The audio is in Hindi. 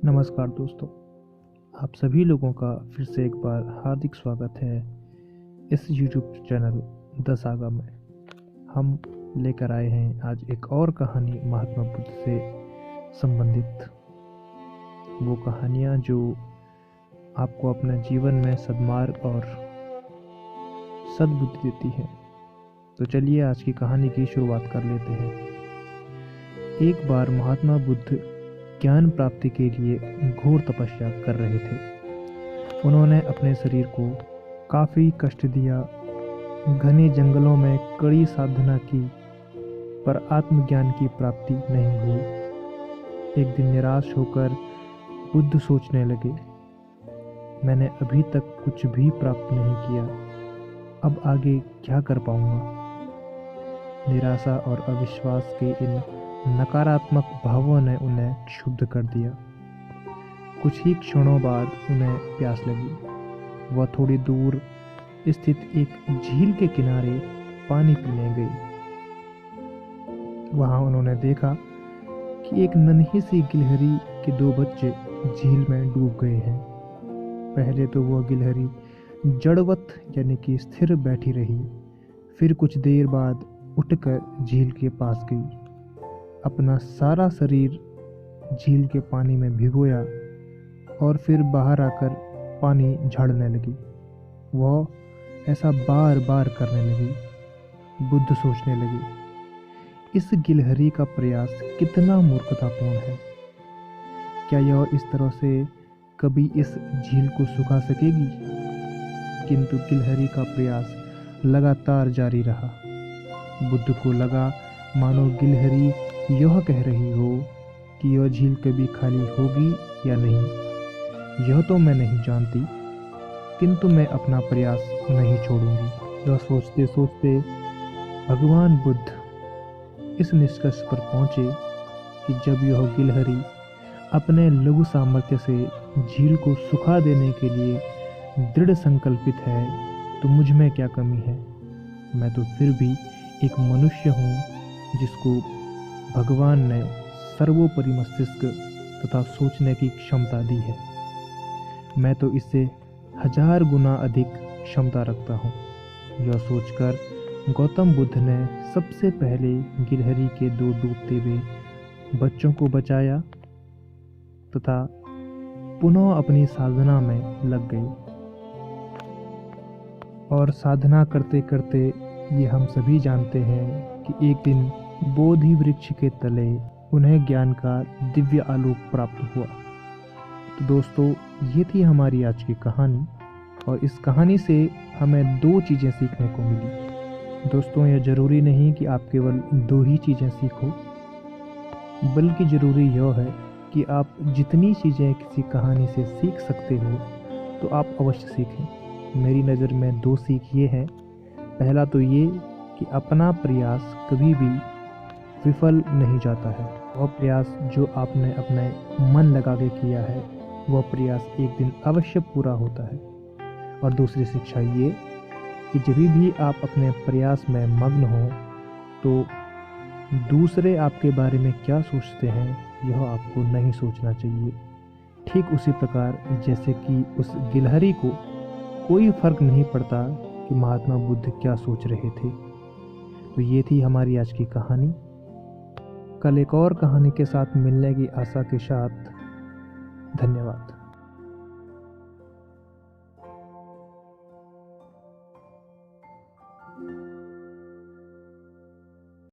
नमस्कार दोस्तों, आप सभी लोगों का फिर से एक बार हार्दिक स्वागत है इस YouTube चैनल द सागा में। हम लेकर आए हैं आज एक और कहानी महात्मा बुद्ध से संबंधित। वो कहानियाँ जो आपको अपने जीवन में सद्मार्ग और सद्बुद्धि देती हैं। तो चलिए आज की कहानी की शुरुआत कर लेते हैं। एक बार महात्मा बुद्ध ज्ञान प्राप्ति के लिए घोर तपस्या कर रहे थे। उन्होंने अपने शरीर को काफ़ी कष्ट दिया, घने जंगलों में कड़ी साधना की, पर आत्मज्ञान की प्राप्ति नहीं हुई। एक दिन निराश होकर बुद्ध सोचने लगे, मैंने अभी तक कुछ भी प्राप्त नहीं किया, अब आगे क्या कर पाऊंगा। निराशा और अविश्वास के इन नकारात्मक भावों ने उन्हें क्षुब्ध कर दिया। कुछ ही क्षणों बाद उन्हें प्यास लगी। वह थोड़ी दूर स्थित एक झील के किनारे पानी पीने गई। वहां उन्होंने देखा कि एक नन्ही सी गिलहरी के 2 बच्चे झील में डूब गए हैं। पहले तो वह गिलहरी जड़वत यानी कि स्थिर बैठी रही, फिर कुछ देर बाद उठकर झील के पास गई, अपना सारा शरीर झील के पानी में भिगोया और फिर बाहर आकर पानी झाड़ने लगी। वह ऐसा बार बार करने लगी। बुद्ध सोचने लगे, इस गिलहरी का प्रयास कितना मूर्खतापूर्ण है। क्या यह इस तरह से कभी इस झील को सुखा सकेगी? किंतु गिलहरी का प्रयास लगातार जारी रहा। बुद्ध को लगा मानो गिलहरी यह कह रही हो कि यह झील कभी खाली होगी या नहीं, यह तो मैं नहीं जानती, किंतु मैं अपना प्रयास नहीं छोड़ूंगी। यह सोचते सोचते भगवान बुद्ध इस निष्कर्ष पर पहुंचे कि जब यह गिलहरी अपने लघु सामर्थ्य से झील को सुखा देने के लिए दृढ़ संकल्पित है, तो मुझ में क्या कमी है। मैं तो फिर भी एक मनुष्य हूँ जिसको भगवान ने सर्वोपरि मस्तिष्क तथा सोचने की क्षमता दी है। मैं तो इससे 1000 गुना अधिक क्षमता रखता हूँ। यह सोचकर गौतम बुद्ध ने सबसे पहले गिलहरी के 2 डूबते हुए बच्चों को बचाया तथा पुनः अपनी साधना में लग गए। और साधना करते करते ये हम सभी जानते हैं कि एक दिन बोधि वृक्ष के तले उन्हें ज्ञान का दिव्य आलोक प्राप्त हुआ। तो दोस्तों, ये थी हमारी आज की कहानी और इस कहानी से हमें 2 चीज़ें सीखने को मिली। दोस्तों, यह ज़रूरी नहीं कि आप केवल 2 ही चीज़ें सीखो, बल्कि ज़रूरी यह है कि आप जितनी चीज़ें किसी कहानी से सीख सकते हो तो आप अवश्य सीखें। मेरी नज़र में 2 सीख ये हैं। पहला तो ये कि अपना प्रयास कभी भी विफल नहीं जाता है। वह प्रयास जो आपने अपने मन लगा के किया है, वह प्रयास एक दिन अवश्य पूरा होता है। और दूसरी शिक्षा ये कि जब भी आप अपने प्रयास में मग्न हो तो दूसरे आपके बारे में क्या सोचते हैं यह आपको नहीं सोचना चाहिए। ठीक उसी प्रकार जैसे कि उस गिलहरी को कोई फर्क नहीं पड़ता कि महात्मा बुद्ध क्या सोच रहे थे। तो ये थी हमारी आज की कहानी। कल एक और कहानी के साथ मिलने की आशा के साथ धन्यवाद।